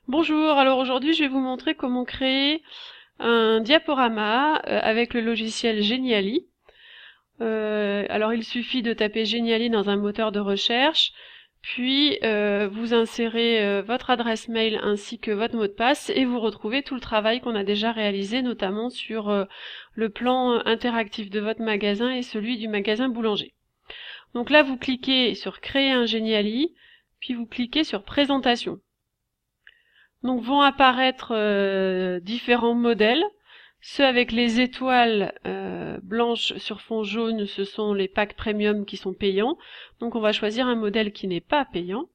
Bonjour, alors aujourd'hui je vais vous montrer comment créer un diaporama avec le logiciel Geniali. Alors il suffit de taper Geniali dans un moteur de recherche, puis vous insérez votre adresse mail ainsi que votre mot de passe et vous retrouvez tout le travail qu'on a déjà réalisé, notamment sur le plan interactif de votre magasin et celui du magasin boulanger. Donc là vous cliquez sur Créer un Geniali, puis vous cliquez sur Présentation. Donc vont apparaître différents modèles. Ceux avec les étoiles blanches sur fond jaune, ce sont les packs premium qui sont payants. Donc on va choisir un modèle qui n'est pas payant.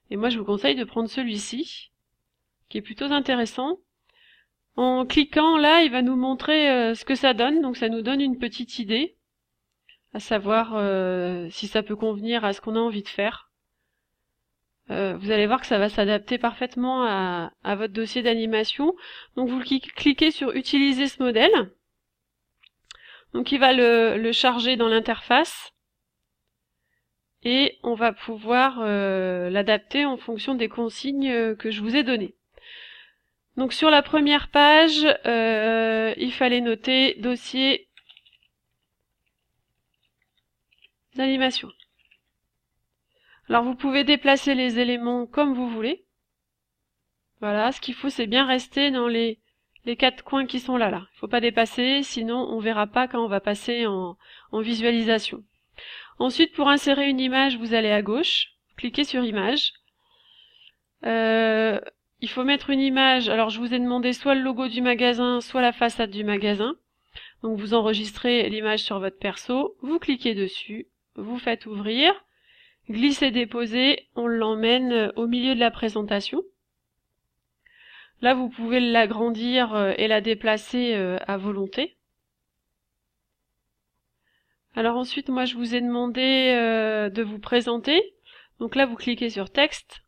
Et moi je vous conseille de prendre celui-ci, qui est plutôt intéressant. En cliquant là, il va nous montrer ce que ça donne. Donc ça nous donne une petite idée, à savoir si ça peut convenir à ce qu'on a envie de faire. Vous allez voir que ça va s'adapter parfaitement à votre dossier d'animation. Donc vous cliquez sur Utiliser ce modèle. Donc il va le charger dans l'interface. Et on va pouvoir l'adapter en fonction des consignes que je vous ai données. Donc sur la première page, il fallait noter dossier d'animation. Alors vous pouvez déplacer les éléments comme vous voulez. Voilà, ce qu'il faut c'est bien rester dans les quatre coins qui sont là. Il ne faut pas dépasser, sinon on verra pas quand on va passer en visualisation. Ensuite, pour insérer une image, vous allez à gauche, cliquez sur Image. Il faut mettre une image, alors je vous ai demandé soit le logo du magasin, soit la façade du magasin. Donc vous enregistrez l'image sur votre perso, vous cliquez dessus, vous faites ouvrir. Glisser-déposer, on l'emmène au milieu de la présentation. Là, vous pouvez l'agrandir et la déplacer à volonté. Alors ensuite, moi, je vous ai demandé de vous présenter. Donc là, vous cliquez sur Texte.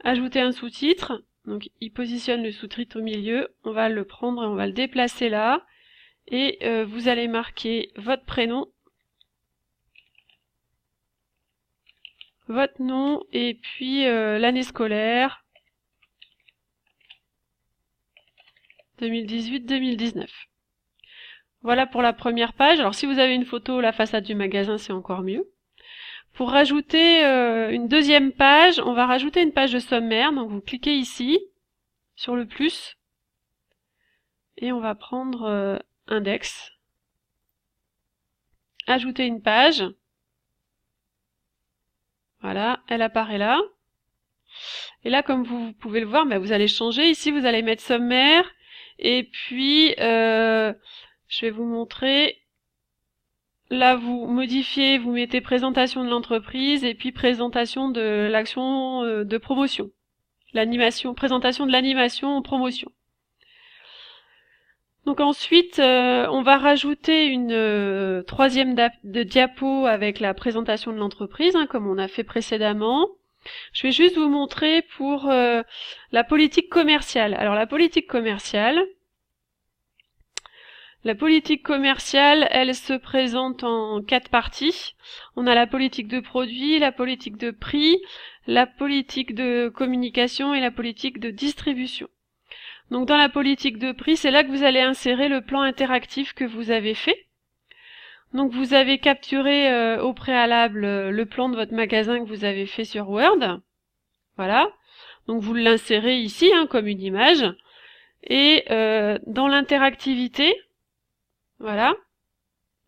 Ajouter un sous-titre. Donc, il positionne le sous-titre au milieu. On va le prendre et on va le déplacer là. Et vous allez marquer votre prénom, votre nom et puis l'année scolaire 2018-2019. Voilà pour la première page. Alors si vous avez une photo, la façade du magasin, c'est encore mieux. Pour rajouter une deuxième page, on va rajouter une page de sommaire. Donc vous cliquez ici, sur le plus, et on va prendre index. Ajouter une page. Voilà, elle apparaît là. Et là, comme vous pouvez le voir, vous allez changer. Ici, vous allez mettre sommaire. Et puis, je vais vous montrer. Là, vous modifiez, vous mettez présentation de l'entreprise et puis présentation de l'action de promotion. L'animation, présentation de l'animation en promotion. Donc ensuite, on va rajouter une troisième diapo avec la présentation de l'entreprise, comme on a fait précédemment. Je vais juste vous montrer pour la politique commerciale. Alors la politique commerciale, elle se présente en 4 parties. On a la politique de produit, la politique de prix, la politique de communication et la politique de distribution. Donc dans la politique de prix, c'est là que vous allez insérer le plan interactif que vous avez fait. Donc vous avez capturé au préalable le plan de votre magasin que vous avez fait sur Word. Voilà. Donc vous l'insérez ici comme une image. Et dans l'interactivité, voilà,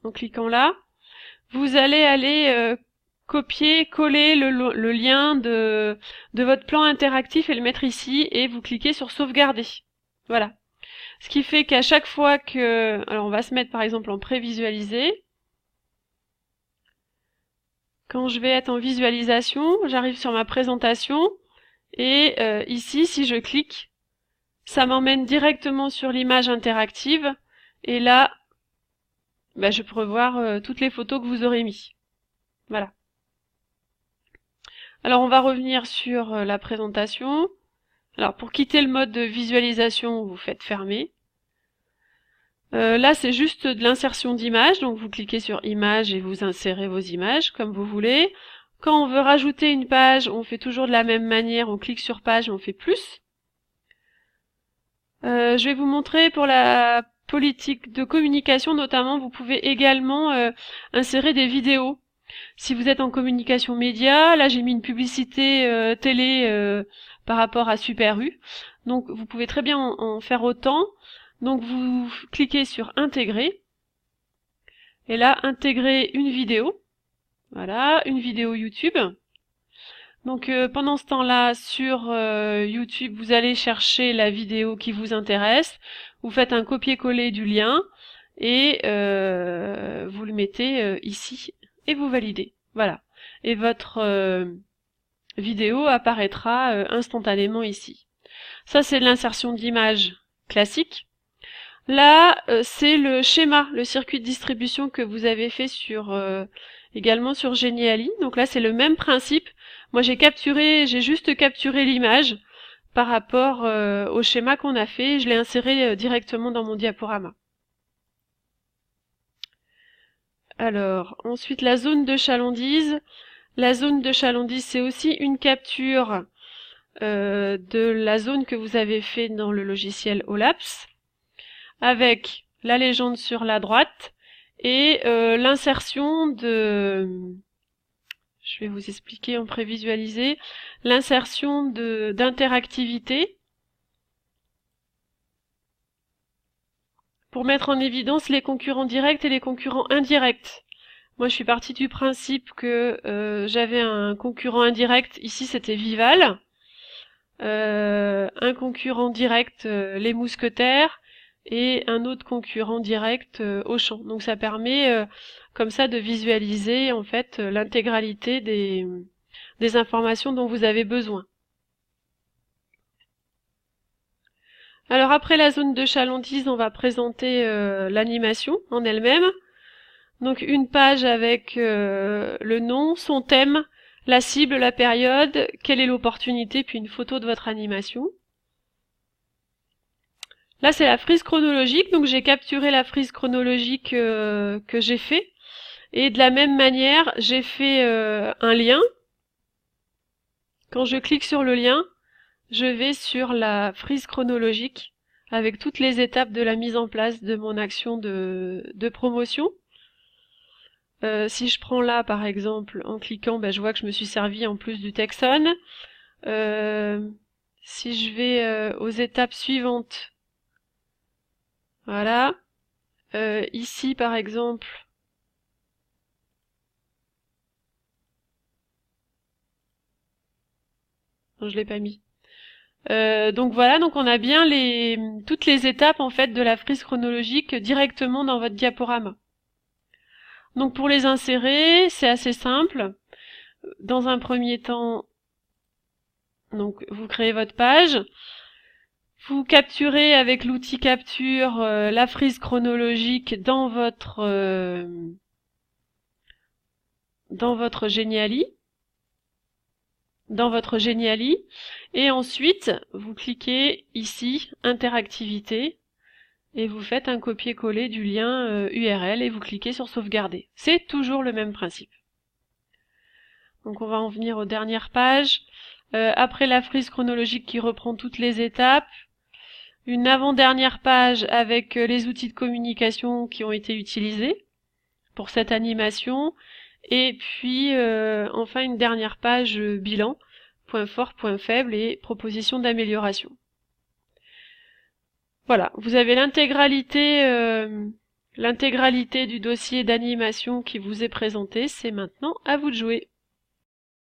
en cliquant là, vous allez aller copier, coller le lien de votre plan interactif et le mettre ici et vous cliquez sur sauvegarder. Voilà. Ce qui fait qu'à chaque fois que... Alors on va se mettre par exemple en prévisualisé. Quand je vais être en visualisation, j'arrive sur ma présentation et ici, si je clique, ça m'emmène directement sur l'image interactive et là, je peux revoir toutes les photos que vous aurez mis. Voilà. Alors on va revenir sur la présentation. Alors pour quitter le mode de visualisation, vous faites fermer. Là c'est juste de l'insertion d'images, donc vous cliquez sur images et vous insérez vos images comme vous voulez. Quand on veut rajouter une page, on fait toujours de la même manière, on clique sur page, on fait plus. Je vais vous montrer pour la politique de communication notamment, vous pouvez également insérer des vidéos. Si vous êtes en communication média, là j'ai mis une publicité télé par rapport à Super U. Donc vous pouvez très bien en faire autant. Donc vous cliquez sur intégrer. Et là, intégrer une vidéo. Voilà, une vidéo YouTube. Donc pendant ce temps-là, sur YouTube, vous allez chercher la vidéo qui vous intéresse. Vous faites un copier-coller du lien et vous le mettez ici et vous validez. Voilà. Et votre vidéo apparaîtra instantanément ici. Ça, c'est l'insertion d'image classique. Là, c'est le schéma, le circuit de distribution que vous avez fait sur également sur Geniali. Donc là, c'est le même principe. Moi, j'ai juste capturé l'image par rapport au schéma qu'on a fait. Je l'ai inséré directement dans mon diaporama. Alors, ensuite, la zone de chalandise. La zone de chalandise, c'est aussi une capture de la zone que vous avez fait dans le logiciel Olaps, avec la légende sur la droite et l'insertion de... Je vais vous expliquer en prévisualisé. L'insertion d'interactivité pour mettre en évidence les concurrents directs et les concurrents indirects. Moi, je suis partie du principe que j'avais un concurrent indirect. Ici, c'était Vival. Un concurrent direct, les Mousquetaires, et un autre concurrent direct, Auchan. Donc ça permet comme ça de visualiser en fait l'intégralité des informations dont vous avez besoin. Alors après la zone de chalandise, on va présenter l'animation en elle-même. Donc une page avec le nom, son thème, la cible, la période, quelle est l'opportunité, puis une photo de votre animation. Là, c'est la frise chronologique, donc j'ai capturé la frise chronologique que j'ai fait. Et de la même manière, j'ai fait un lien. Quand je clique sur le lien, je vais sur la frise chronologique avec toutes les étapes de la mise en place de mon action de promotion. Si je prends là, par exemple, en cliquant, je vois que je me suis servi en plus du Texon. Si je vais aux étapes suivantes, voilà. Ici, par exemple, non, je l'ai pas mis. Donc voilà, donc on a bien toutes les étapes en fait de la frise chronologique directement dans votre diaporama. Donc pour les insérer, c'est assez simple. Dans un premier temps, donc vous créez votre page. Vous capturez avec l'outil capture la frise chronologique dans votre Geniali. Et ensuite vous cliquez ici interactivité et vous faites un copier-coller du lien URL et vous cliquez sur sauvegarder. C'est toujours le même principe. Donc on va en venir aux dernières pages. Après la frise chronologique qui reprend toutes les étapes, une avant-dernière page avec les outils de communication qui ont été utilisés pour cette animation, et puis enfin une dernière page bilan, points forts, points faibles et propositions d'amélioration. Voilà, vous avez l'intégralité du dossier d'animation qui vous est présenté, c'est maintenant à vous de jouer.